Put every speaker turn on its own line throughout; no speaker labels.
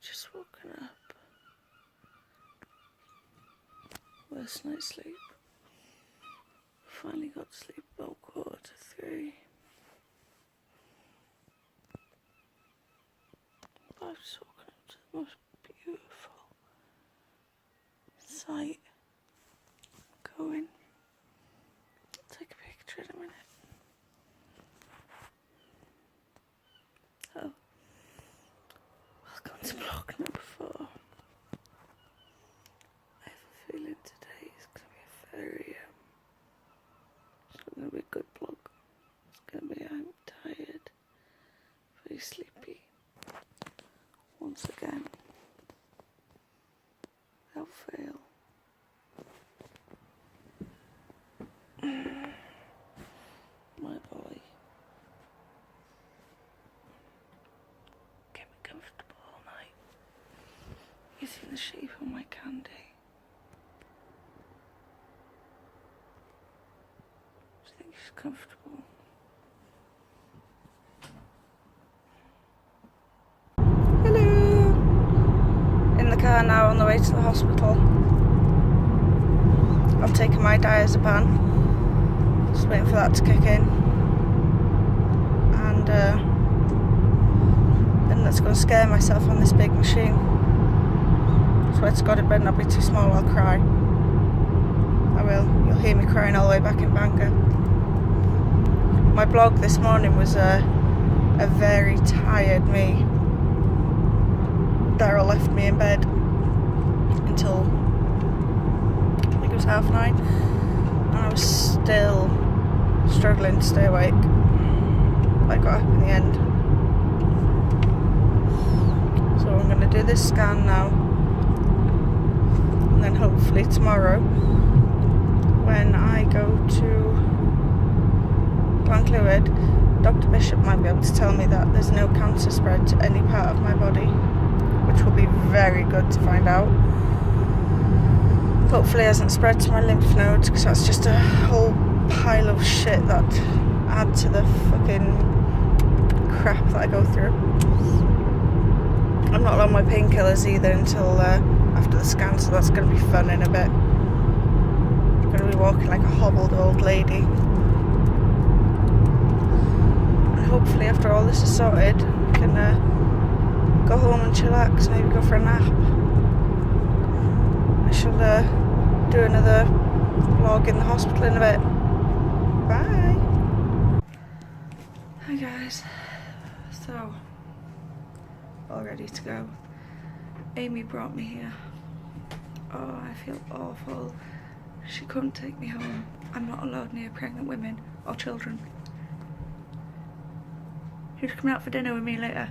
just woken up. Worst night's sleep. Finally got to sleep about 2:45. But I've just woken up to the most beautiful sight going. I'll take a picture in a minute. So, welcome to vlog number 4. I have a feeling today is going to be a very, it's not going to be a good vlog. It's going to be, I'm tired, very sleepy. Once again, without fail. My boy. Kept me comfortable all night. You see the shape of my candy. Do you think she's comfortable? Hello! In the car now on the way to the hospital. I've taken my diazepam. Just waiting for that to kick in. And then that's going to scare myself on this big machine. Swear to God, it better not be too small, I'll cry. I will. You'll hear me crying all the way back in Bangor. My blog this morning was a very tired me. Daryl left me in bed until I think it was 9:30, and I was still struggling to stay awake. I got up in the end. So I'm going to do this scan now, and then hopefully tomorrow when I go to Glenclwyd, Dr. Bishop might be able to tell me that there's no cancer spread to any part of my body, which will be very good to find out. Hopefully it hasn't spread to my lymph nodes, because that's just a whole pile of shit that add to the fucking crap that I go through. I'm not on my painkillers either until after the scan, so that's going to be fun in a bit. I'm going to be walking like a hobbled old lady. And hopefully after all this is sorted, I can go home and chillax, maybe go for a nap. I shall do another vlog in the hospital in a bit. Bye! Hi guys. So, all ready to go. Amy brought me here. Oh, I feel awful. She couldn't take me home. I'm not allowed near pregnant women or children. Who's coming out for dinner with me later?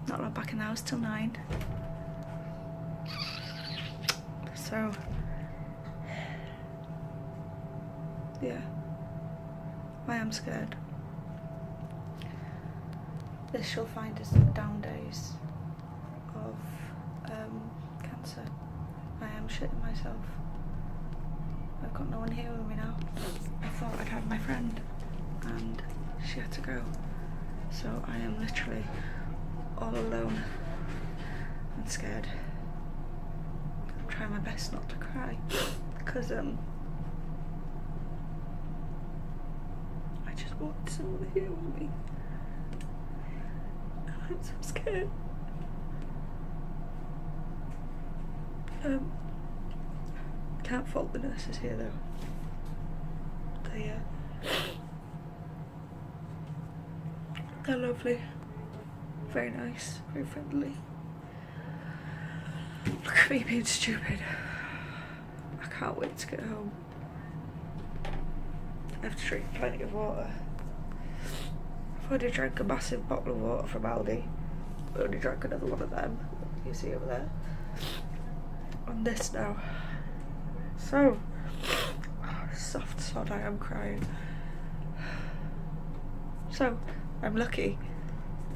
Not allowed back in the house till 9. So, yeah, I am scared. This shall find us in the down days of cancer. I am shitting myself. I've got no one here with me now. I thought I'd have my friend, and she had to go. So I am literally all alone and scared. I'm trying my best not to cry, because I just want someone here with me. And I'm so scared. Can't fault the nurses here though. They're lovely. Very nice, very friendly. Look at me being stupid. I can't wait to get home. I have to drink plenty of water. I've already drank a massive bottle of water from Aldi. I only drank another one of them. You see over there. On this now. So, soft sod, I am crying. So, I'm lucky.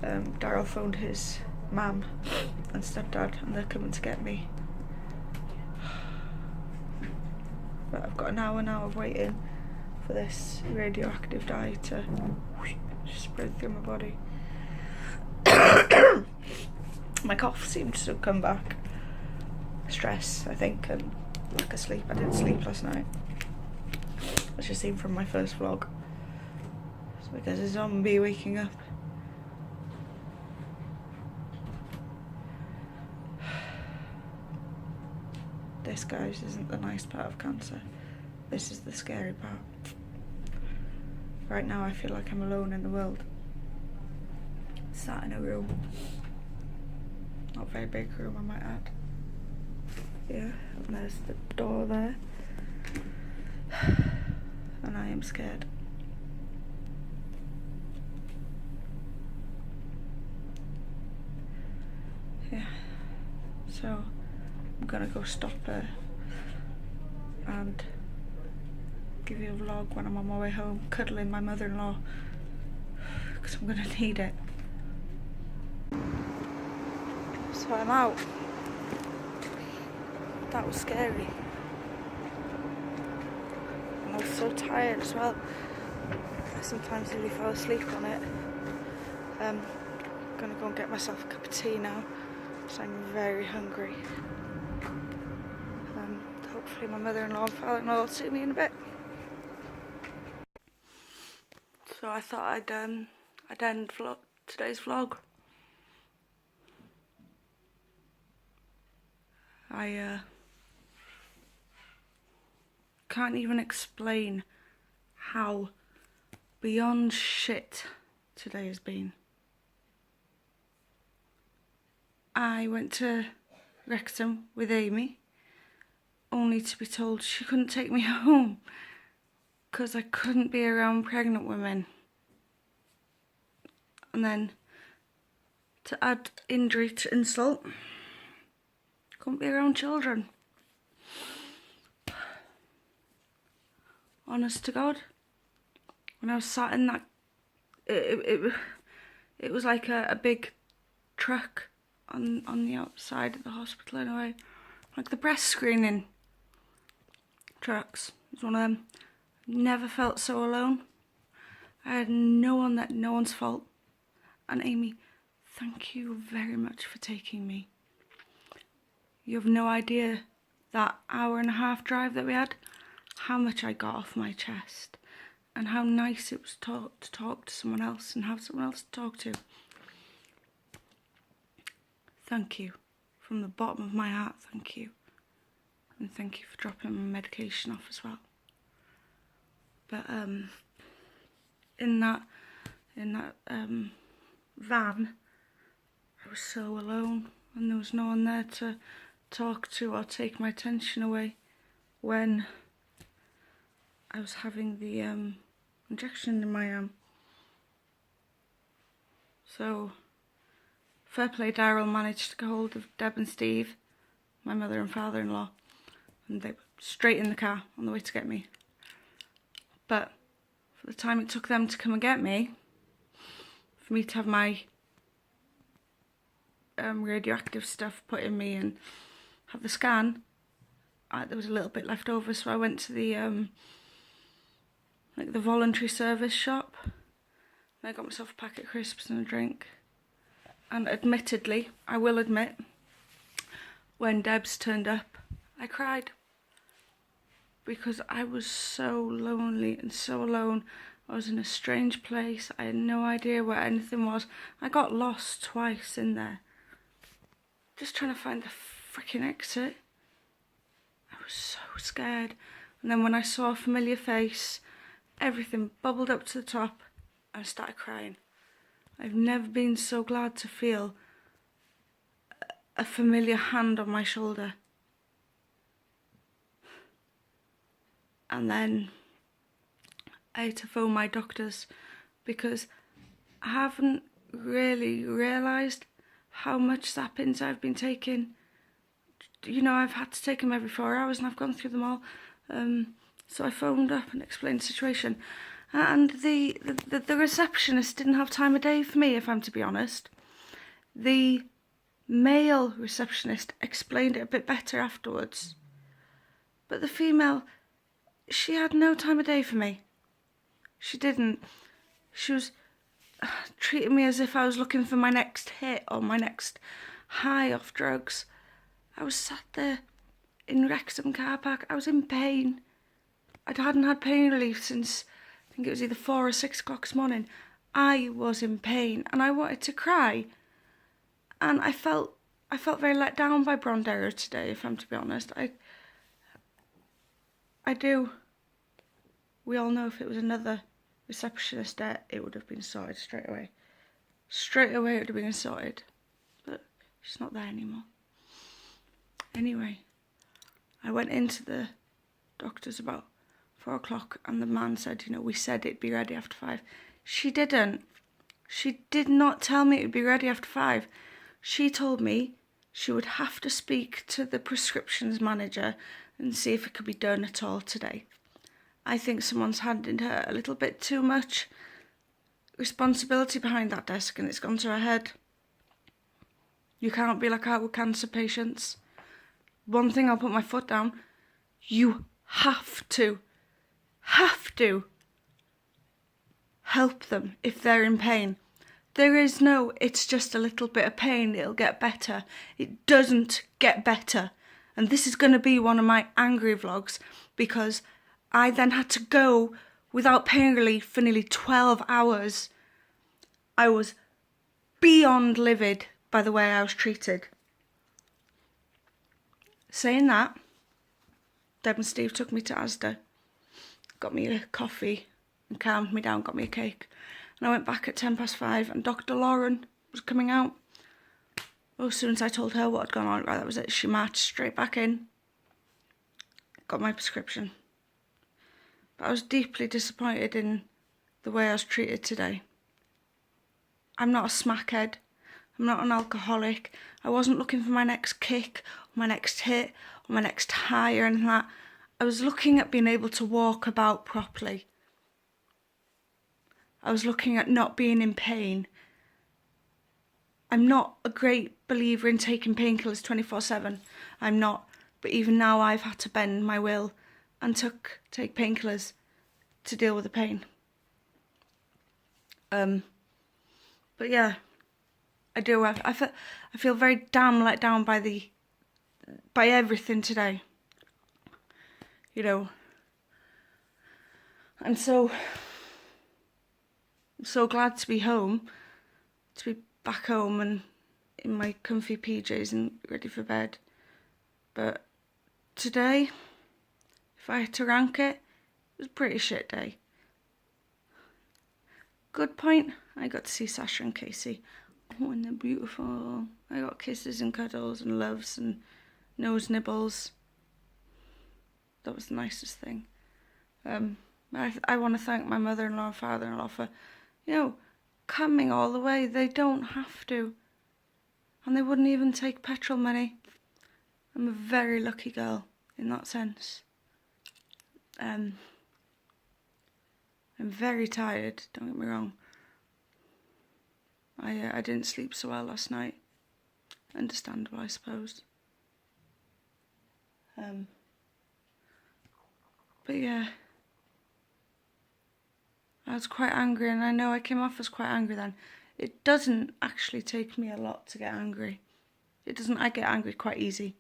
Daryl phoned his mum and stepdad, and they're coming to get me. But I've got an hour now of waiting for this radioactive dye to spread through my body. my cough seems to have come back. Stress, I think, and lack of sleep. I didn't sleep last night, as you've seen from my first vlog. It's because a zombie waking up. This, guys, isn't the nice part of cancer. This is the scary part. Right now I feel like I'm alone in the world. Sat in a room. Not a very big room, I might add. Yeah, and there's the door there. And I am scared. Yeah. So I'm gonna go stop her and give you a vlog when I'm on my way home, cuddling my mother-in-law, because I'm gonna need it. So I'm out. That was scary. And I was so tired as well. I sometimes nearly fall asleep on it. I'm gonna go and get myself a cup of tea now, because I'm very hungry. Hopefully my mother-in-law and father-in-law will see me in a bit. So I thought I'd end today's vlog. I can't even explain how beyond shit today has been. I went to Wrexham with Amy, only to be told she couldn't take me home because I couldn't be around pregnant women. And then, to add injury to insult, couldn't be around children. Honest to God, when I was sat in that, it was like a big truck on the outside of the hospital in a way, like the breast screening trucks. It was one of them. Never felt so alone. I had no one's fault. And Amy, thank you very much for taking me. You have no idea that hour-and-a-half drive that we had, how much I got off my chest, and how nice it was to talk to someone else and have someone else to talk to. Thank you. From the bottom of my heart, thank you. And thank you for dropping my medication off as well. But in that van, I was so alone, and there was no one there to talk to or take my attention away when I was having the injection in my arm. So, fair play, Daryl managed to get hold of Deb and Steve, my mother and father-in-law, and they were straight in the car on the way to get me. But for the time it took them to come and get me, for me to have my radioactive stuff put in me and have the scan, there was a little bit left over, so I went to the like the voluntary service shop, and I got myself a packet of crisps and a drink. And admittedly, I will admit, when Debs turned up, I cried. Because I was so lonely and so alone. I was in a strange place. I had no idea where anything was. I got lost twice in there, just trying to find the freaking exit. I was so scared. And then when I saw a familiar face, everything bubbled up to the top and I started crying. I've never been so glad to feel a familiar hand on my shoulder. And then I had to phone my doctors because I haven't really realised how much Zappins I've been taking. You know, I've had to take them every 4 hours and I've gone through them all. So I phoned up and explained the situation. And the receptionist didn't have time of day for me, if I'm to be honest. The male receptionist explained it a bit better afterwards. But the female, she had no time of day for me. She didn't. She was treating me as if I was looking for my next hit or my next high off drugs. I was sat there in Wrexham car park. I was in pain. I hadn't had pain relief since, I think it was either 4 or 6 o'clock this morning. I was in pain and I wanted to cry. And I felt very let down by Brondero today, if I'm to be honest. I do. We all know if it was another receptionist there, it would have been sorted straight away. Straight away it would have been sorted. But she's not there anymore. Anyway, I went into the doctor's about 4 o'clock and the man said, we said it'd be ready after 5. She didn't. She did not tell me it would be ready after 5. She told me she would have to speak to the prescriptions manager and see if it could be done at all today. I think someone's handed her a little bit too much responsibility behind that desk and it's gone to her head. You can't be like that with cancer patients. One thing, I'll put my foot down. You have to help them if they're in pain. There is no, it's just a little bit of pain, it'll get better. It doesn't get better. And this is going to be one of my angry vlogs because I then had to go without pain relief for nearly 12 hours. I was beyond livid by the way I was treated. Saying that, Deb and Steve took me to Asda, got me a coffee and calmed me down, got me a cake. And I went back at 5:10 and Dr. Lauren was coming out. As soon as I told her what had gone on, right, that was it. She marched straight back in, got my prescription. But I was deeply disappointed in the way I was treated today. I'm not a smackhead. I'm not an alcoholic. I wasn't looking for my next kick, or my next hit, or my next high or anything like that. I was looking at being able to walk about properly. I was looking at not being in pain. I'm not a great believer in taking painkillers 24/7. I'm not. But even now I've had to bend my will and take painkillers to deal with the pain. But yeah, I do. I feel very damn let down by everything today. And so I'm so glad to be home, to be back home and in my comfy PJs and ready for bed. But today, if I had to rank it, it was a pretty shit day. Good point, I got to see Sasha and Casey. Oh, and they're beautiful. I got kisses and cuddles and loves and nose nibbles. That was the nicest thing. I want to thank my mother-in-law and father-in-law for, coming all the way. They don't have to. And they wouldn't even take petrol money. I'm a very lucky girl in that sense. I'm very tired, don't get me wrong. I didn't sleep so well last night. Understandable, I suppose. But yeah, I was quite angry, and I know I came off as quite angry then. It doesn't actually take me a lot to get angry. I get angry quite easy.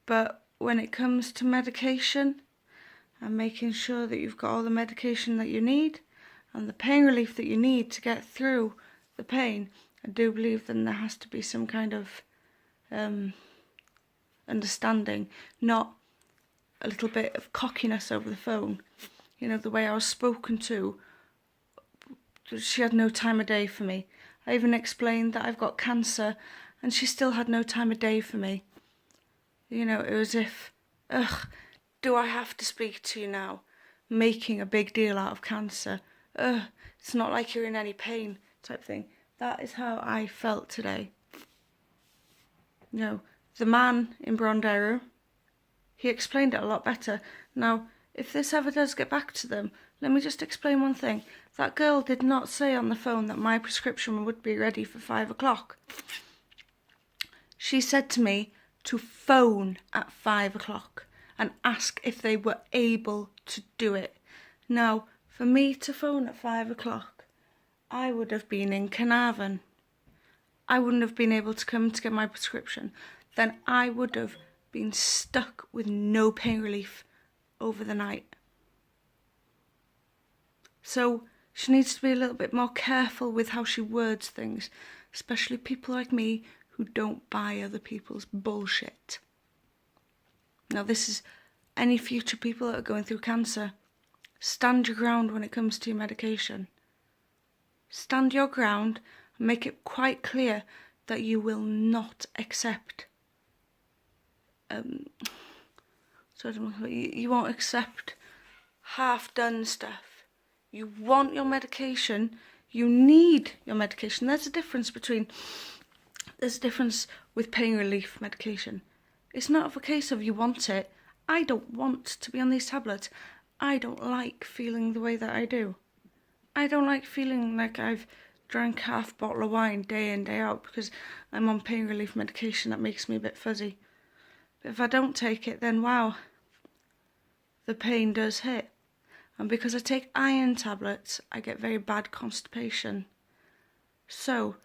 But when it comes to medication and making sure that you've got all the medication that you need and the pain relief that you need to get through the pain, I do believe then there has to be some kind of understanding, not a little bit of cockiness over the phone. The way I was spoken to, she had no time of day for me. I even explained that I've got cancer and she still had no time of day for me. It was if, do I have to speak to you now? Making a big deal out of cancer. It's not like you're in any pain type thing. That is how I felt today. The man in Brondero, he explained it a lot better. Now, if this ever does get back to them, let me just explain one thing. That girl did not say on the phone that my prescription would be ready for 5 o'clock. She said to me to phone at 5 o'clock and ask if they were able to do it. Now, for me to phone at 5 o'clock, I would have been in Carnarvon. I wouldn't have been able to come to get my prescription, then I would have been stuck with no pain relief over the night. So she needs to be a little bit more careful with how she words things, especially people like me who don't buy other people's bullshit. Now, this is any future people that are going through cancer. Stand your ground when it comes to your medication. Stand your ground and make it quite clear that you will not accept you won't accept half-done stuff. You want your medication. You need your medication. There's a difference with pain relief medication. It's not a case of you want it. I don't want to be on these tablets. I don't like feeling the way that I do. I don't like feeling like I've drank half a bottle of wine day in, day out because I'm on pain relief medication that makes me a bit fuzzy. But if I don't take it, then wow, the pain does hit. And because I take iron tablets, I get very bad constipation. So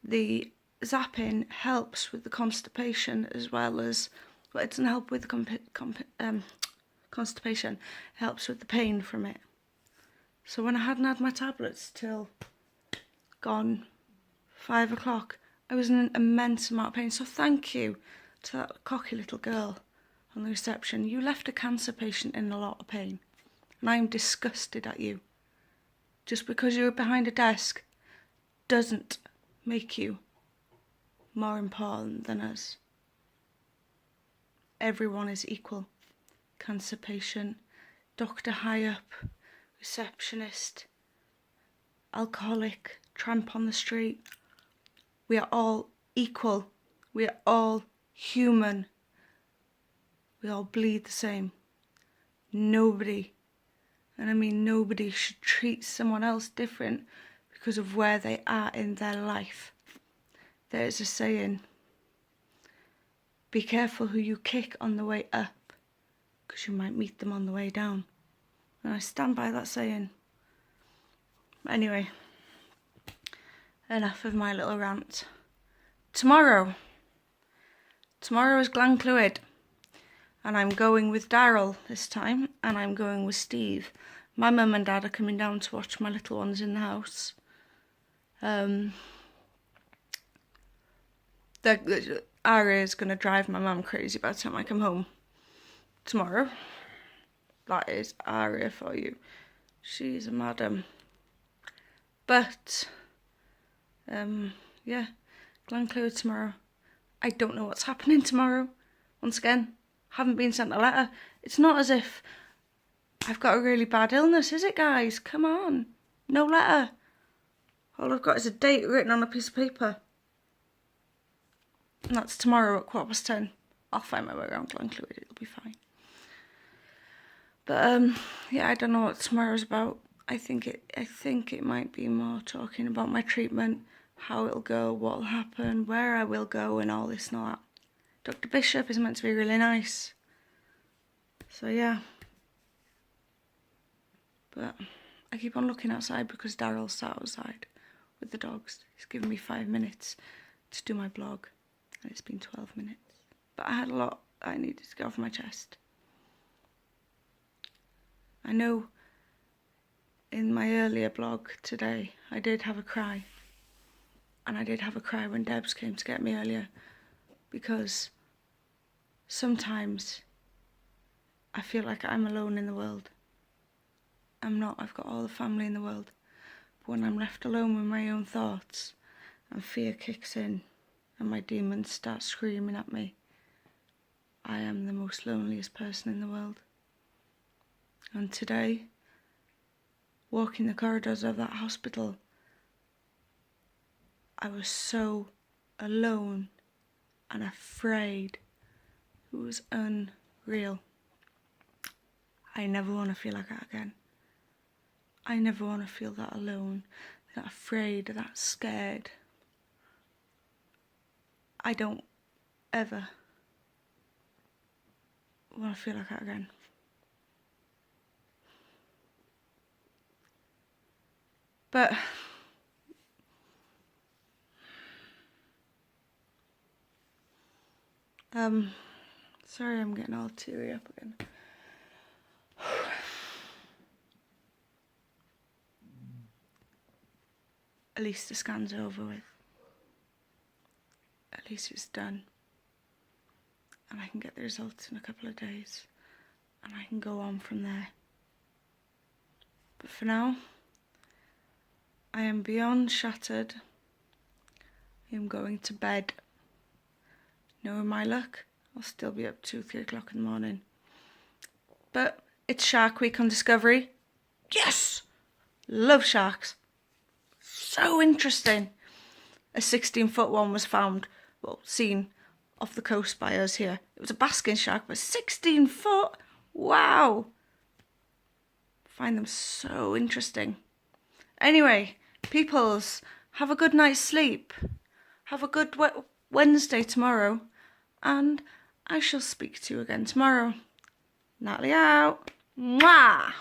the zapping helps with the constipation as well as, well, it doesn't help with the constipation, it helps with the pain from it. So when I hadn't had my tablets till gone 5 o'clock, I was in an immense amount of pain. So thank you to that cocky little girl on the reception. You left a cancer patient in a lot of pain. And I am disgusted at you. Just because you're behind a desk doesn't make you more important than us. Everyone is equal. Cancer patient, doctor high up, receptionist, alcoholic, tramp on the street. We are all equal. We are all human. We all bleed the same. Nobody, and I mean nobody, should treat someone else different because of where they are in their life. There is a saying, be careful who you kick on the way up, because you might meet them on the way down. And I stand by that saying. Anyway, enough of my little rant. Tomorrow is Glenclwyd, and I'm going with Daryl this time, and I'm going with Steve. My mum and dad are coming down to watch my little ones in the house. Aria is going to drive my mum crazy by the time I come home tomorrow. That is Aria for you. She's a madam. But, yeah, Glenclwyd tomorrow. I don't know what's happening tomorrow. Once again, haven't been sent a letter. It's not as if I've got a really bad illness, is it, guys? Come on. No letter. All I've got is a date written on a piece of paper. And that's tomorrow at 10:15. I'll find my way around Glenclwyd. It'll be fine. But, yeah, I don't know what tomorrow's about. I think it might be more talking about my treatment, how it'll go, what'll happen, where I will go, and all this and all that. Dr. Bishop is meant to be really nice. So, yeah. But I keep on looking outside because Daryl's sat outside with the dogs. He's given me 5 minutes to do my blog, and it's been 12 minutes. But I had a lot I needed to get off my chest. I know in my earlier blog today, I did have a cry. And I did have a cry when Debs came to get me earlier, because sometimes I feel like I'm alone in the world. I'm not. I've got all the family in the world. But when I'm left alone with my own thoughts and fear kicks in and my demons start screaming at me, I am the most loneliest person in the world. And today, walking the corridors of that hospital, I was so alone and afraid. It was unreal. I never want to feel like that again. I never want to feel that alone, that afraid, that scared. I don't ever want to feel like that again. But Sorry I'm getting all teary up again. At least the scan's over with. At least it's done. And I can get the results in a couple of days. And I can go on from there. But for now, I am beyond shattered. I am going to bed. Knowing my luck, I'll still be up 2-3 o'clock in the morning. But it's Shark Week on Discovery. Yes! Love sharks. So interesting. A 16-foot one was found, well, seen off the coast by us here. It was a basking shark, but 16 foot. Wow. Find them so interesting. Anyway, peoples, have a good night's sleep. Have a good Wednesday tomorrow. And I shall speak to you again tomorrow. Natalie out. Mwah!